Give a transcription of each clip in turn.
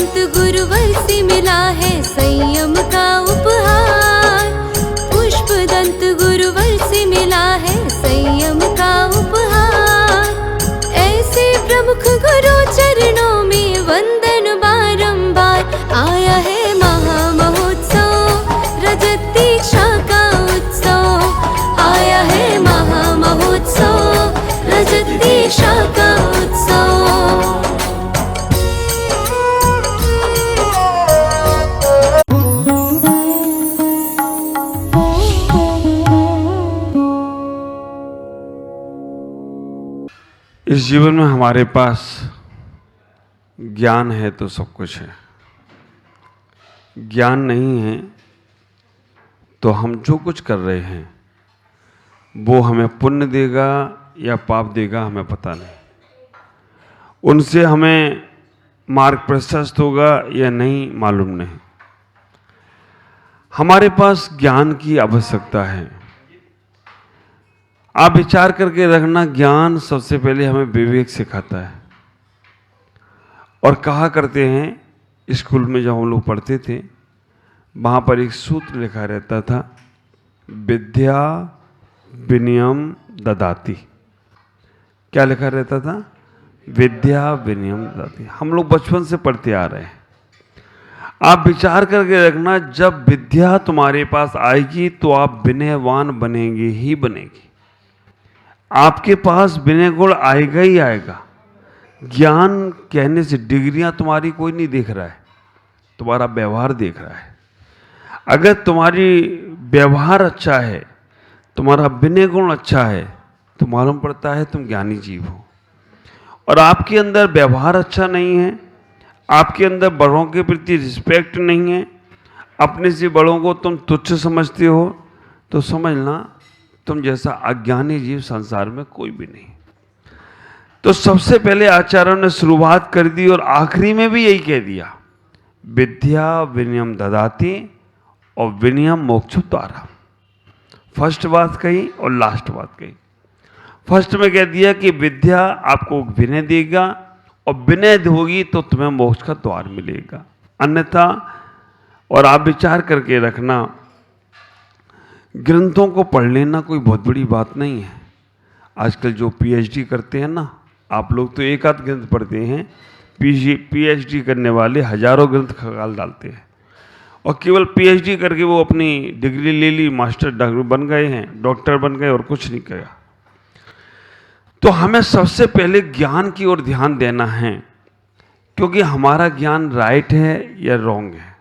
पुष्पदंत गुरुवर से मिला है संयम का उपहार। पुष्पदंत गुरुवर से मिला है संयम का उपहार। ऐसे प्रमुख गुरु चरणों में वंदन बारंबार। आया है महामहोत्सव रजत दीक्षा का उत्सव। आया है महामहोत्सव रजत दीक्षा का उत्सव। इस जीवन में हमारे पास ज्ञान है तो सब कुछ है, ज्ञान नहीं है तो हम जो कुछ कर रहे हैं वो हमें पुण्य देगा या पाप देगा हमें पता नहीं। उनसे हमें मार्ग प्रशस्त होगा या नहीं मालूम नहीं। हमारे पास ज्ञान की आवश्यकता है। आप विचार करके रखना, ज्ञान सबसे पहले हमें विवेक सिखाता है। और कहा करते हैं, स्कूल में जब हम लोग पढ़ते थे वहाँ पर एक सूत्र लिखा रहता था, विद्या विनयम ददाति। क्या लिखा रहता था? विद्या विनयम ददाति। हम लोग बचपन से पढ़ते आ रहे हैं। आप विचार करके रखना, जब विद्या तुम्हारे पास आएगी तो आप विनयवान बनेंगे ही बनेंगे। आपके पास विनय गुण आएगा ही आएगा। ज्ञान कहने से डिग्रियां तुम्हारी कोई नहीं देख रहा है, तुम्हारा व्यवहार देख रहा है। अगर तुम्हारी व्यवहार अच्छा है, तुम्हारा विनय गुण अच्छा है, तो मालूम पड़ता है तुम ज्ञानी जीव हो। और आपके अंदर व्यवहार अच्छा नहीं है, आपके अंदर बड़ों के प्रति रिस्पेक्ट नहीं है, अपने से बड़ों को तुम तुच्छ समझते हो, तो समझना तुम जैसा अज्ञानी जीव संसार में कोई भी नहीं। तो सबसे पहले आचार्यों ने शुरुआत कर दी और आखिरी में भी यही कह दिया, विद्या विनयम ददाति और विनयम मोक्ष द्वारा। फर्स्ट बात कही और लास्ट बात कही। फर्स्ट में कह दिया कि विद्या आपको विनय देगा और विनय होगी तो तुम्हें मोक्ष का द्वार मिलेगा, अन्यथा। और आप विचार करके रखना, ग्रंथों को पढ़ लेना कोई बहुत बड़ी बात नहीं है। आजकल जो पीएचडी करते हैं ना, आप लोग तो एक आध ग्रंथ पढ़ते हैं, पीएचडी करने वाले हजारों ग्रंथ खंगाल डालते हैं। और केवल पीएचडी करके वो अपनी डिग्री ले ली, मास्टर डॉक्टर बन गए हैं, डॉक्टर बन गए और कुछ नहीं किया। तो हमें सबसे पहले ज्ञान की ओर ध्यान देना है, क्योंकि हमारा ज्ञान राइट है या रॉन्ग है,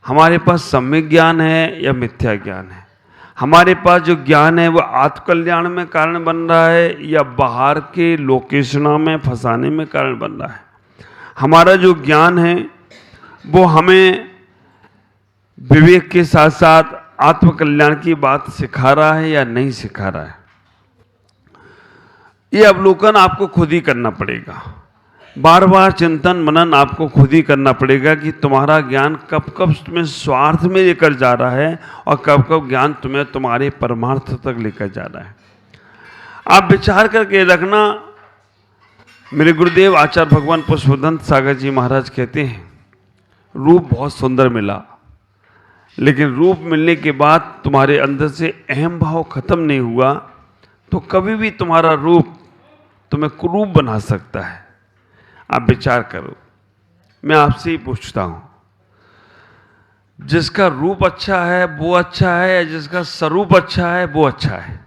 हमारे पास सम्यक ज्ञान है या मिथ्या ज्ञान है, हमारे पास जो ज्ञान है वो आत्मकल्याण में कारण बन रहा है या बाहर के लोकेशनों में फंसाने में कारण बन रहा है। हमारा जो ज्ञान है वो हमें विवेक के साथ साथ आत्मकल्याण की बात सिखा रहा है या नहीं सिखा रहा है, ये अवलोकन आपको खुद ही करना पड़ेगा। बार बार चिंतन मनन आपको खुद ही करना पड़ेगा कि तुम्हारा ज्ञान कब कब तुम्हें स्वार्थ में लेकर जा रहा है और कब कब ज्ञान तुम्हें तुम्हारे परमार्थ तक लेकर जा रहा है। आप विचार करके रखना। मेरे गुरुदेव आचार्य भगवान पुष्पदंत सागर जी महाराज कहते हैं, रूप बहुत सुंदर मिला, लेकिन रूप मिलने के बाद तुम्हारे अंदर से अहम भाव खत्म नहीं हुआ तो कभी भी तुम्हारा रूप तुम्हें कुरूप बना सकता है। आप विचार करो। मैं आपसे ही पूछता हूं, जिसका रूप अच्छा है वो अच्छा है या जिसका स्वरूप अच्छा है वो अच्छा है?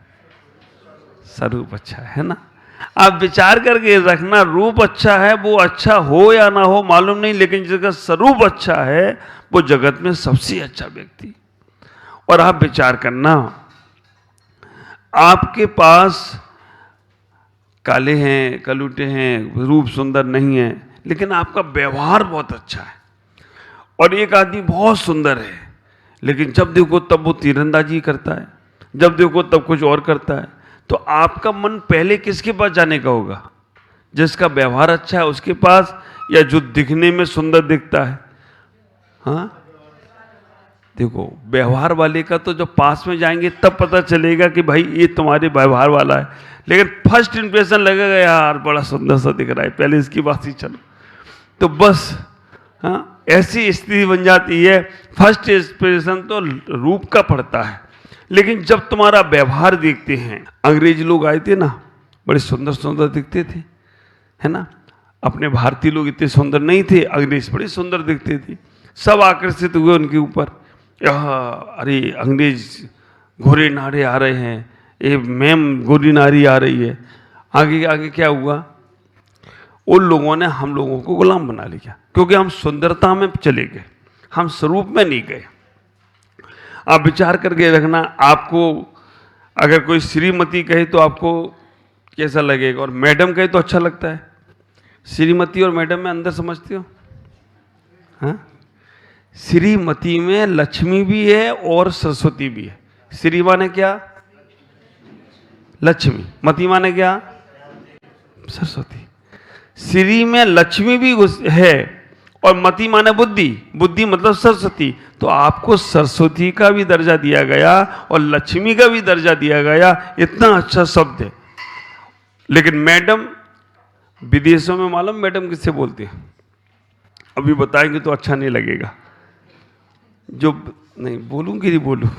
स्वरूप अच्छा है ना। आप विचार करके रखना, रूप अच्छा है वो अच्छा हो या ना हो मालूम नहीं, लेकिन जिसका स्वरूप अच्छा है वो जगत में सबसे अच्छा व्यक्ति। और आप विचार करना, आपके पास काले हैं, कलूटे हैं, रूप सुंदर नहीं है, लेकिन आपका व्यवहार बहुत अच्छा है। और एक आदमी बहुत सुंदर है, लेकिन जब देखो तब वो तीरंदाजी करता है, जब देखो तब कुछ और करता है, तो आपका मन पहले किसके पास जाने का होगा? जिसका व्यवहार अच्छा है उसके पास, या जो दिखने में सुंदर दिखता है? हाँ, देखो व्यवहार वाले का तो जब पास में जाएंगे तब पता चलेगा कि भाई ये तुम्हारे व्यवहार वाला है, लेकिन फर्स्ट इंप्रेशन लगेगा यार बड़ा सुंदर सा दिख रहा है, पहले इसकी बात ही चलो। तो बस हाँ, ऐसी स्थिति बन जाती है। फर्स्ट इंस्पिरेशन तो रूप का पड़ता है, लेकिन जब तुम्हारा व्यवहार देखते हैं, अंग्रेज लोग आए थे ना, बड़े सुंदर सुंदर दिखते थे, है ना। अपने भारतीय लोग इतने सुंदर नहीं थे, अंग्रेज बड़े सुंदर दिखते थे, सब आकर्षित हुए उनके ऊपर। अरे अंग्रेज घोड़े नारे आ रहे हैं, ये मैम गोरी नारी आ रही है। आगे आगे क्या हुआ, उन लोगों ने हम लोगों को गुलाम बना लिया, क्योंकि हम सुंदरता में चले गए, हम स्वरूप में नहीं गए। आप विचार करके रखना, आपको अगर कोई श्रीमती कहे तो आपको कैसा लगेगा, और मैडम कहे तो अच्छा लगता है। श्रीमती और मैडम में अंदर समझते हो? हाँ, श्रीमती में लक्ष्मी भी है और सरस्वती भी है। श्री माने क्या? लक्ष्मी। मती माने क्या? सरस्वती। श्री में लक्ष्मी भी है और मति माने बुद्धि, बुद्धि मतलब सरस्वती। तो आपको सरस्वती का भी दर्जा दिया गया और लक्ष्मी का भी दर्जा दिया गया, इतना अच्छा शब्द है। लेकिन मैडम, विदेशों में मालूम मैडम किससे बोलते हैं? अभी बताएंगे तो अच्छा नहीं लगेगा, जो नहीं बोलूंगी नहीं बोलूं।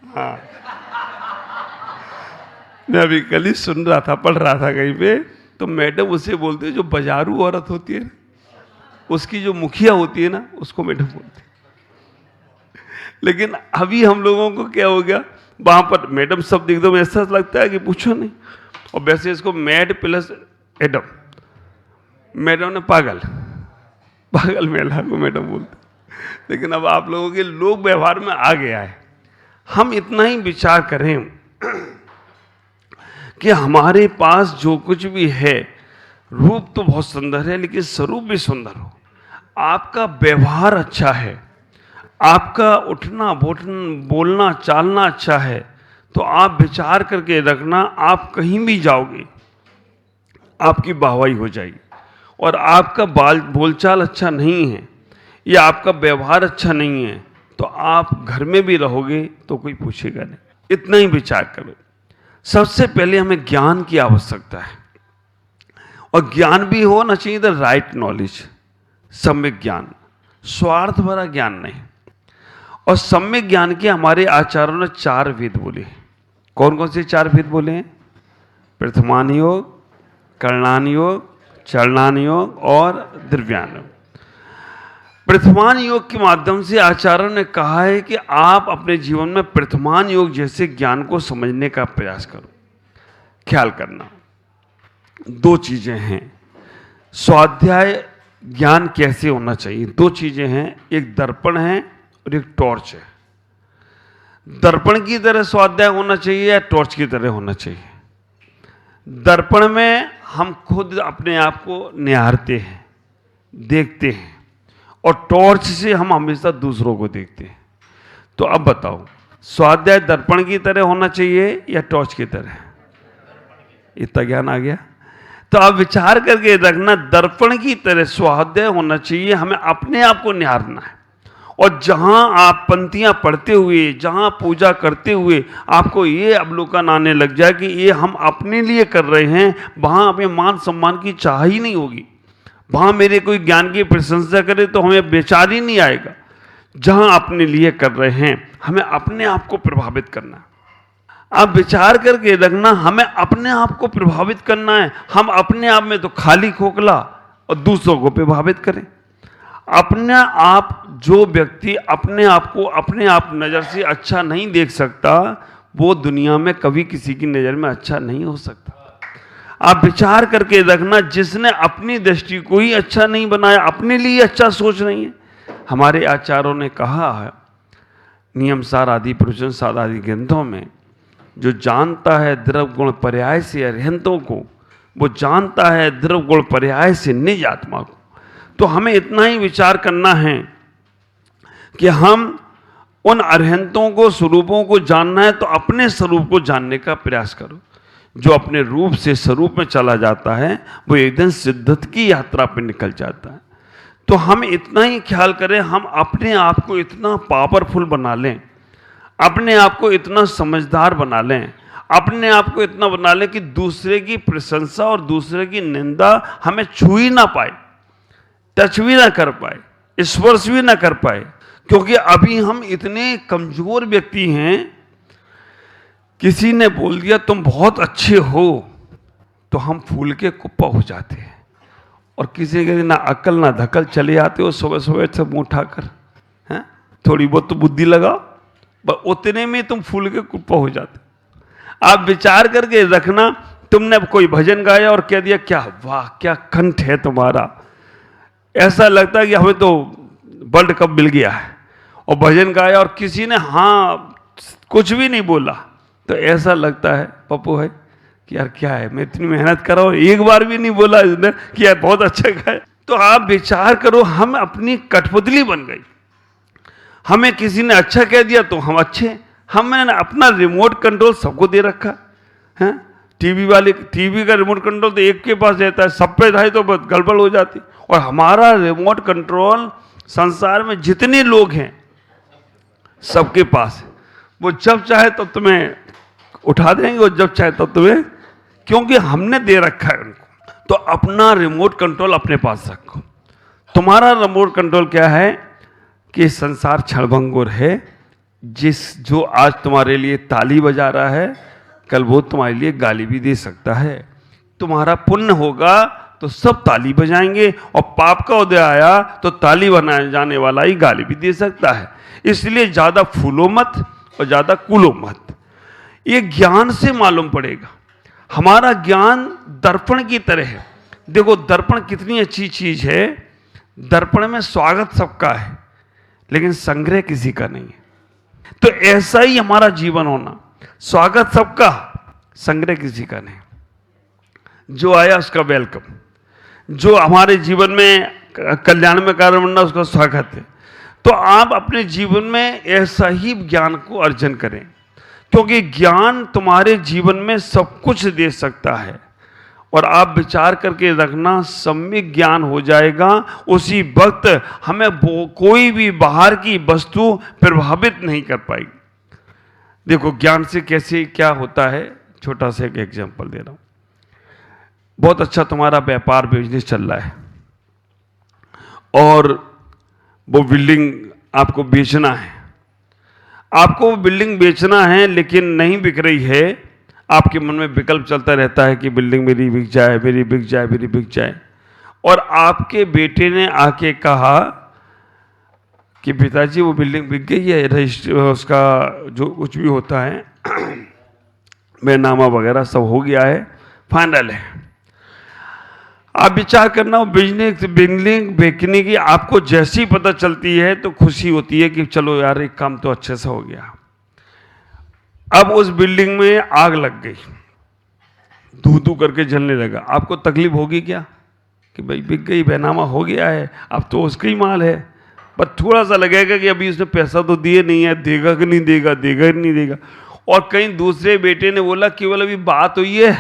हाँ, मैं अभी कल ही सुन रहा था, पढ़ रहा था कहीं पे, तो मैडम उसे बोलते हैं जो बाजारू औरत होती है, उसकी जो मुखिया होती है ना, उसको मैडम बोलते हैं। लेकिन अभी हम लोगों को क्या हो गया, वहां पर मैडम शब्द एकदम ऐसा लगता है कि पूछो नहीं। और वैसे इसको मैड प्लस एडम, मैडम ने पागल, पागल मेला को मैडम बोलते। लेकिन अब आप लोगों के लोक व्यवहार में आ गया है। हम इतना ही विचार करें कि हमारे पास जो कुछ भी है, रूप तो बहुत सुंदर है, लेकिन स्वरूप भी सुंदर हो। आपका व्यवहार अच्छा है, आपका उठना बोलना चालना अच्छा है, तो आप विचार करके रखना, आप कहीं भी जाओगे आपकी वाहवाही हो जाएगी। और आपका बोलचाल अच्छा नहीं है या आपका व्यवहार अच्छा नहीं है, तो आप घर में भी रहोगे तो कोई पूछेगा नहीं। इतना ही विचार करो। सबसे पहले हमें ज्ञान की आवश्यकता है, और ज्ञान भी होना चाहिए द राइट नॉलेज, सम्यक ज्ञान, स्वार्थ भरा ज्ञान नहीं। और सम्यक ज्ञान के हमारे आचार्यों ने 4 वेद बोले। कौन कौन से 4 वेद बोले हैं? प्रथमान योग, करणान योग, चरणान योग और द्रव्यान योग। प्रथमान योग के माध्यम से आचार्यों ने कहा है कि आप अपने जीवन में प्रथमान योग जैसे ज्ञान को समझने का प्रयास करो। ख्याल करना, 2 चीजें हैं। स्वाध्याय ज्ञान कैसे होना चाहिए? 2 चीजें हैं, एक दर्पण है और एक टॉर्च है। दर्पण की तरह स्वाध्याय होना चाहिए या टॉर्च की तरह होना चाहिए? दर्पण में हम खुद अपने आप को निहारते हैं, देखते हैं, और टॉर्च से हम हमेशा दूसरों को देखते हैं। तो अब बताओ, स्वाध्याय दर्पण की तरह होना चाहिए या टॉर्च की तरह? इतना ज्ञान आ गया? तो आप विचार करके रखना, दर्पण की तरह स्वाध्याय होना चाहिए। हमें अपने आप को निहारना है, और जहां आप पंक्तियां पढ़ते हुए, जहां पूजा करते हुए आपको ये अवलोकन आने लग जाए कि ये हम अपने लिए कर रहे हैं, वहां हमें मान सम्मान की चाह ही नहीं होगी। वहां मेरे कोई ज्ञान की प्रशंसा करे तो हमें विचार ही नहीं आएगा। जहां अपने लिए कर रहे हैं, हमें अपने आप को प्रभावित करना है। आप विचार करके रखना, हमें अपने आप को प्रभावित करना है। हम अपने आप में तो खाली खोखला और दूसरों को प्रभावित करें। अपने आप, जो व्यक्ति अपने आप को अपने आप नज़र से अच्छा नहीं देख सकता, वो दुनिया में कभी किसी की नज़र में अच्छा नहीं हो सकता। आप विचार करके रखना, जिसने अपनी दृष्टि को ही अच्छा नहीं बनाया, अपने लिए अच्छा सोच नहीं है। हमारे आचार्यों ने कहा है नियम सार आदि प्रवचन सार आदि ग्रंथों में, जो जानता है द्रव गुण पर्याय से अरिहंतों को, वो जानता है द्रव गुण पर्याय से निज आत्मा को। तो हमें इतना ही विचार करना है कि हम उन अरिहंतों को, स्वरूपों को जानना है तो अपने स्वरूप को जानने का प्रयास करो। जो अपने रूप से स्वरूप में चला जाता है, वो एक दिन सिद्धत की यात्रा पर निकल जाता है। तो हम इतना ही ख्याल करें, हम अपने आप को इतना पावरफुल बना लें, अपने आप को इतना समझदार बना लें, अपने आप को इतना बना ले कि दूसरे की प्रशंसा और दूसरे की निंदा हमें छू ही ना पाए, टच भी ना कर पाए, स्पर्श भी ना कर पाए, क्योंकि अभी हम इतने कमजोर व्यक्ति हैं। किसी ने बोल दिया तुम बहुत अच्छे हो तो हम फूल के कुप्पा हो जाते हैं, और किसी के ना अक्ल ना धकल चले आते हो सुबह सुबह से मुंह उठाकर, हैं थोड़ी बहुत तो बुद्धि लगाओ, बस उतने में तुम फूल के कुप्पा हो जाते। आप विचार करके रखना, तुमने कोई भजन गाया और कह दिया क्या वाह क्या कंठ है तुम्हारा, ऐसा लगता है कि हमें तो वर्ल्ड कप मिल गया है। और भजन गाया और किसी ने हाँ कुछ भी नहीं बोला तो ऐसा लगता है पप्पू है कि यार क्या है, मैं इतनी मेहनत कर रहा हूं, एक बार भी नहीं बोला इसने कि यार बहुत अच्छा गाया। तो आप विचार करो, हम अपनी कठपुतली बन गई। हमें किसी ने अच्छा कह दिया तो हम अच्छे, हमने अपना रिमोट कंट्रोल सबको दे रखा है। टीवी का रिमोट कंट्रोल तो एक के पास रहता है, सब पे जाए तो बस गड़बड़ हो जाती। और हमारा रिमोट कंट्रोल संसार में जितने लोग हैं सबके पास है। वो जब चाहे तो तुम्हें उठा देंगे और जब चाहे तो तुम्हें, क्योंकि हमने दे रखा है उनको। तो अपना रिमोट कंट्रोल अपने पास रखो। तुम्हारा रिमोट कंट्रोल क्या है कि संसार क्षणभंगुर है। जो आज तुम्हारे लिए ताली बजा रहा है कल वो तुम्हारे लिए गाली भी दे सकता है। तुम्हारा पुण्य होगा तो सब ताली बजाएंगे, और पाप का उदय आया तो ताली बनाया जाने वाला ही गाली भी दे सकता है। इसलिए ज्यादा फूलो मत और ज्यादा कूलो मत। ये ज्ञान से मालूम पड़ेगा। हमारा ज्ञान दर्पण की तरह है। देखो दर्पण कितनी अच्छी चीज है। दर्पण में स्वागत सबका है लेकिन संग्रह किसी का नहीं है। तो ऐसा ही हमारा जीवन होना, स्वागत सबका, संग्रह किसी का नहीं। जो आया उसका वेलकम, जो हमारे जीवन में कल्याण में कार्य बनना उसका स्वागत है। तो आप अपने जीवन में ऐसा ही ज्ञान को अर्जन करें, क्योंकि ज्ञान तुम्हारे जीवन में सब कुछ दे सकता है। और आप विचार करके रखना, सम्यक ज्ञान हो जाएगा उसी वक्त हमें कोई भी बाहर की वस्तु प्रभावित नहीं कर पाएगी। देखो ज्ञान से कैसे क्या होता है, छोटा सा एक एग्जांपल दे रहा हूं। बहुत अच्छा तुम्हारा व्यापार बिजनेस चल रहा है और वो बिल्डिंग आपको बेचना है। आपको वो बिल्डिंग बेचना है लेकिन नहीं बिक रही है। आपके मन में विकल्प चलता रहता है कि बिल्डिंग मेरी बिक जाए, मेरी बिक जाए, मेरी बिक जाए। और आपके बेटे ने आके कहा कि पिताजी वो बिल्डिंग बिक गई है, रजिस्टर उसका जो कुछ भी होता है बैनामा वगैरह सब हो गया है, फाइनल है। आप विचार करना, बिल्डिंग बेचने की आपको जैसी पता चलती है तो खुशी होती है कि चलो यार एक काम तो अच्छे से हो गया। अब उस बिल्डिंग में आग लग गई, धू धू करके जलने लगा। आपको तकलीफ होगी क्या कि भाई बिक गई, बैनामा हो गया है, अब तो उसका ही माल है। पर थोड़ा सा लगेगा कि अभी उसने पैसा तो दिए नहीं है, देगा कि नहीं देगा, देगा कि नहीं देगा। और कहीं दूसरे बेटे ने बोला केवल अभी बात हुई है,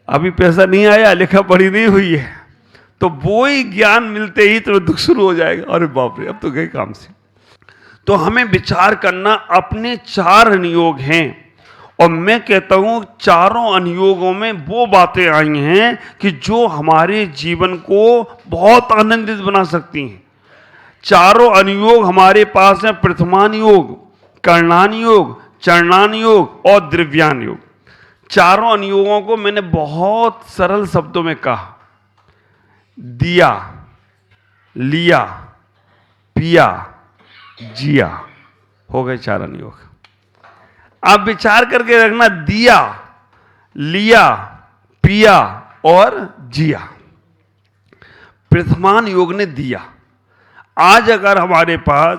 अभी पैसा नहीं आया, लिखा पढ़ी नहीं हुई है। तो वो ही ज्ञान मिलते ही तो दुख शुरू हो जाएगा, अरे बाप रे अब तो गए काम से। तो हमें विचार करना, अपने 4 अनुयोग हैं और मैं कहता हूं चारों अनुयोगों में वो बातें आई हैं कि जो हमारे जीवन को बहुत आनंदित बना सकती हैं। चारों अनुयोग हमारे पास हैं, प्रथमान योग, कर्णान योग, चरणान योग और द्रव्यान योग। चारों अनुयोगों को मैंने बहुत सरल शब्दों में कहा, दिया, लिया, पिया, जिया, हो गए 4 अनुयोग। आप विचार करके रखना, दिया, लिया, पिया और जिया। प्रथमान योग ने दिया। आज अगर हमारे पास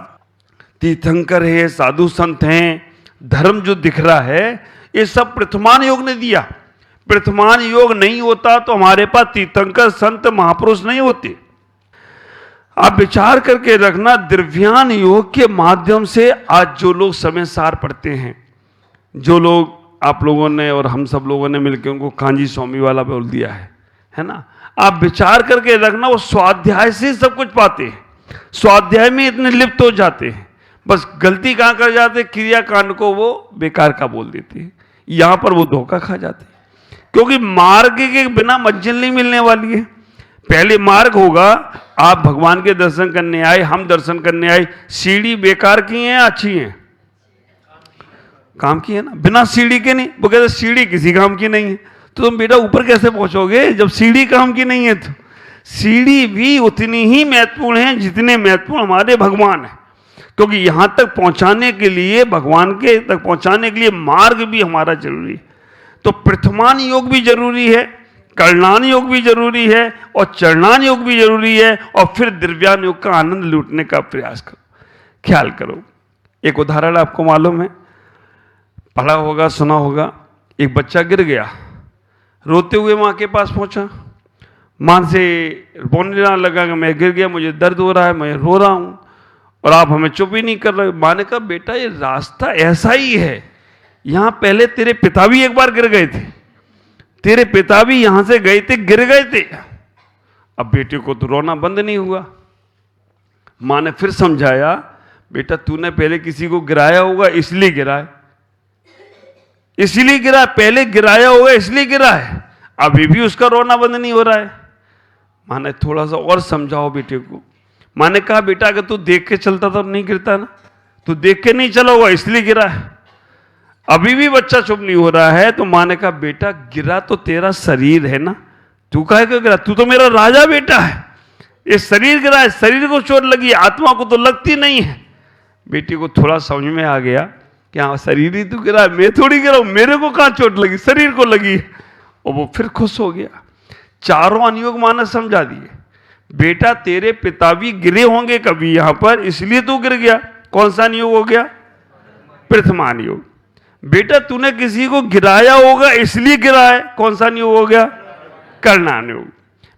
तीर्थंकर है, साधु संत हैं, धर्म जो दिख रहा है, ये सब प्रथमान योग ने दिया। प्रथमान योग नहीं होता तो हमारे पास तीर्थंकर संत महापुरुष नहीं होते। आप विचार करके रखना, द्रव्यान योग के माध्यम से आज जो लोग समय सार पढ़ते हैं, जो लोग आप लोगों ने और हम सब लोगों ने मिलकर उनको कांजी स्वामी वाला बोल दिया है ना। आप विचार करके रखना, वो स्वाध्याय से सब कुछ पाते हैं, स्वाध्याय में इतने लिप्त हो जाते हैं, बस गलती कहां कर जाते, क्रियाकांड को वो बेकार का बोल देते हैं। यहां पर वो धोखा खा जाते हैं, क्योंकि मार्ग के बिना मंजिल नहीं मिलने वाली है। पहले मार्ग होगा, आप भगवान के दर्शन करने आए, हम दर्शन करने आए, सीढ़ी बेकार की है अच्छी है? काम की है ना, बिना सीढ़ी के नहीं। वो कहते सीढ़ी किसी काम की नहीं है, तो तुम बेटा ऊपर कैसे पहुंचोगे जब सीढ़ी काम की नहीं है? तो सीढ़ी भी उतनी ही महत्वपूर्ण है जितने महत्वपूर्ण हमारे भगवान है, क्योंकि यहां तक पहुंचाने के लिए, भगवान के तक पहुंचाने के लिए मार्ग भी हमारा जरूरी है। तो प्रथमान योग भी जरूरी है, करणान योग भी जरूरी है, और चरणान योग भी जरूरी है, और फिर दिव्यान योग का आनंद लूटने का प्रयास करो, ख्याल करो। एक उदाहरण आपको मालूम है, पढ़ा होगा, सुना होगा। एक बच्चा गिर गया, रोते हुए माँ के पास पहुंचा, माँ से रोने लगा कि मैं गिर गया, मुझे दर्द हो रहा है, मैं रो रहा हूं, और आप हमें चुप ही नहीं कर रहे। माँ ने कहा बेटा ये रास्ता ऐसा ही है, यहां पहले तेरे पिता भी एक बार गिर गए थे, तेरे पिता भी यहां से गए थे, गिर गए थे। अब बेटे को तो रोना बंद नहीं हुआ। माँ ने फिर समझाया, बेटा तूने पहले किसी को गिराया होगा इसलिए गिरा है, इसलिए गिरा, पहले गिराया होगा इसलिए गिरा है, अभी भी उसका रोना बंद नहीं हो रहा है। माँ ने थोड़ा सा और समझाओ बेटे को। माँ ने कहा बेटा अगर तू देख के चलता तो नहीं गिरता ना, तू देख के नहीं चला होगा इसलिए गिरा है। अभी भी बच्चा चुप नहीं हो रहा है। तो माँ ने कहा बेटा गिरा तो तेरा शरीर है ना, तू काहे को गिरा, तू तो मेरा राजा बेटा है, ये शरीर गिरा है, शरीर को चोट लगी, आत्मा को तो लगती नहीं है। बेटी को थोड़ा समझ में आ गया कि हाँ शरीर ही तो गिरा है, मैं थोड़ी गिरा हूं, मेरे को कहां चोट लगी, शरीर को लगी। और वो फिर खुश हो गया। चारों अनुयोग माँ ने समझा दिए, बेटा तेरे पिता भी गिरे होंगे कभी यहां पर, इसलिए तू गिर गया। कौन सा अनुयोग हो गया? प्रथमान योग। बेटा तूने किसी को गिराया होगा इसलिए गिरा है, कौन सा अनुयोग हो गया? करणान योग।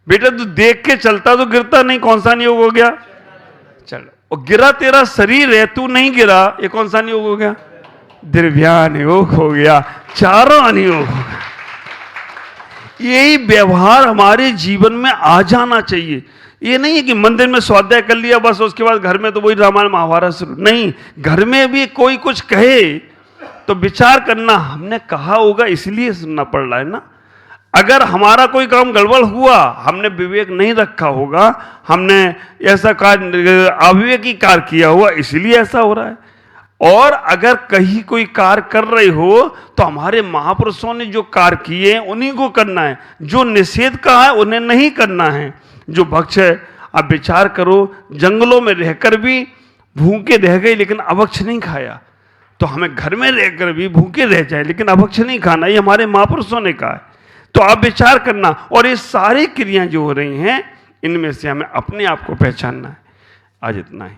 बेटा तू देख के चलता तो गिरता नहीं, कौन सा अनुयोग हो गया? चल। और गिरा तेरा शरीर है, तू नहीं गिरा, ये कौन सा अनुयोग हो गया? दिव्यान योग हो गया। चारों अनुयोग हो गया। यही व्यवहार हमारे जीवन में आ जाना चाहिए। ये नहीं है कि मंदिर में स्वाध्याय कर लिया बस, उसके बाद घर में तो वही रामायण महाभारत शुरू। नहीं, घर में भी कोई कुछ कहे तो विचार करना, हमने कहा होगा इसलिए सुनना पड़ रहा है ना। अगर हमारा कोई काम गड़बड़ हुआ, हमने विवेक नहीं रखा होगा, हमने ऐसा कार्य अविवेकी कार्य किया हुआ इसलिए ऐसा हो रहा है। और अगर कहीं कोई कार्य कर रहे हो तो हमारे महापुरुषों ने जो कार्य किए उन्हीं को करना है, जो निषेध कहा है उन्हें नहीं करना है। जो भक्ष है, आप विचार करो, जंगलों में रहकर भी भूखे रह गए लेकिन अभक्ष नहीं खाया, तो हमें घर में रहकर भी भूखे रह जाए लेकिन अभक्ष नहीं खाना, ये हमारे महापुरुषों ने कहा है। तो आप विचार करना। और ये सारी क्रियाएं जो हो रही हैं, इनमें से हमें अपने आप को पहचानना है। आज इतना ही।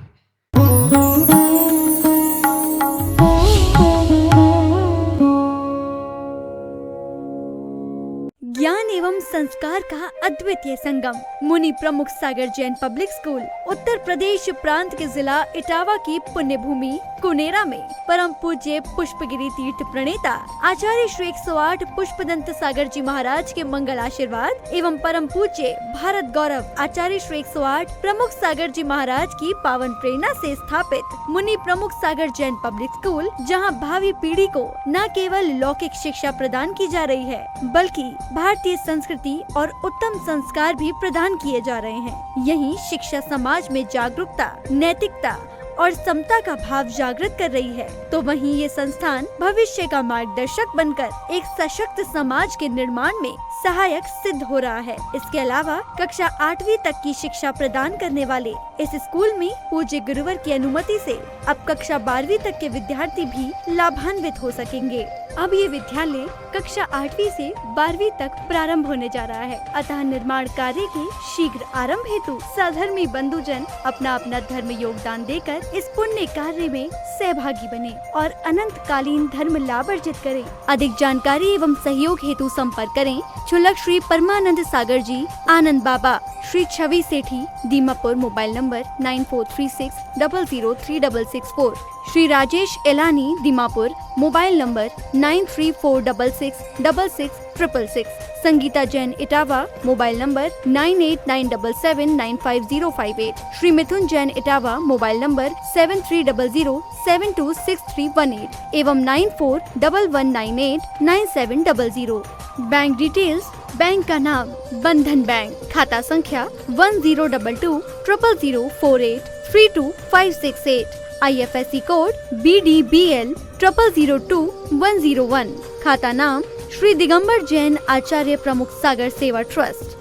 ज्ञान एवं संस्कार का अद्वितीय संगम, मुनि प्रमुख सागर जैन पब्लिक स्कूल, उत्तर प्रदेश प्रांत के जिला इटावा की पुण्य भूमि कुनेरा में परम पूज्य पुष्पगिरी तीर्थ प्रणेता आचार्य श्री 108 पुष्पदंत सागर जी महाराज के मंगल आशीर्वाद एवं परम पूज्य भारत गौरव आचार्य श्री 108 प्रमुख सागर जी महाराज की पावन प्रेरणा से स्थापित मुनि प्रमुख सागर जैन पब्लिक स्कूल, जहां भावी पीढ़ी को न केवल लौकिक शिक्षा प्रदान की जा रही है, बल्कि भारतीय संस्कृति और उत्तम संस्कार भी प्रदान किए जा रहे हैं। यही शिक्षा समाज में जागरूकता, नैतिकता और समता का भाव जागृत कर रही है, तो वहीं ये संस्थान भविष्य का मार्गदर्शक बनकर एक सशक्त समाज के निर्माण में सहायक सिद्ध हो रहा है। इसके अलावा कक्षा 8वीं तक की शिक्षा प्रदान करने वाले इस स्कूल में पूज्य गुरुवर की अनुमति से अब कक्षा 12वीं तक के विद्यार्थी भी लाभान्वित हो सकेंगे। अब ये विद्यालय कक्षा 8वीं से 12वीं तक प्रारंभ होने जा रहा है, अतः निर्माण कार्य के शीघ्र आरंभ हेतु सधर्मी बंधुजन अपना अपना धर्म योगदान देकर इस पुण्य कार्य में सहभागी बने और अनंत कालीन धर्म लाभ अर्जित करें। अधिक जानकारी एवं सहयोग हेतु संपर्क करें छुलक Shri Parmanand Sagar ji, Anand Baba, Shri Chhavi Sethi, Dimapur. Mobile number 9436003664 Shri Rajesh Elani Dimapur, mobile number 9346666666। Sangeeta Jain Etawah, mobile number 9897795058। Shri Mithun Jain Etawah, mobile number 7300726318 एवं 9411989700। बैंक डिटेल्स: बैंक का नाम बंधन बैंक, खाता संख्या 10220004832568, IFSC कोड BDBL 002101। खाता नाम श्री दिगंबर जैन आचार्य प्रमुख सागर सेवा ट्रस्ट।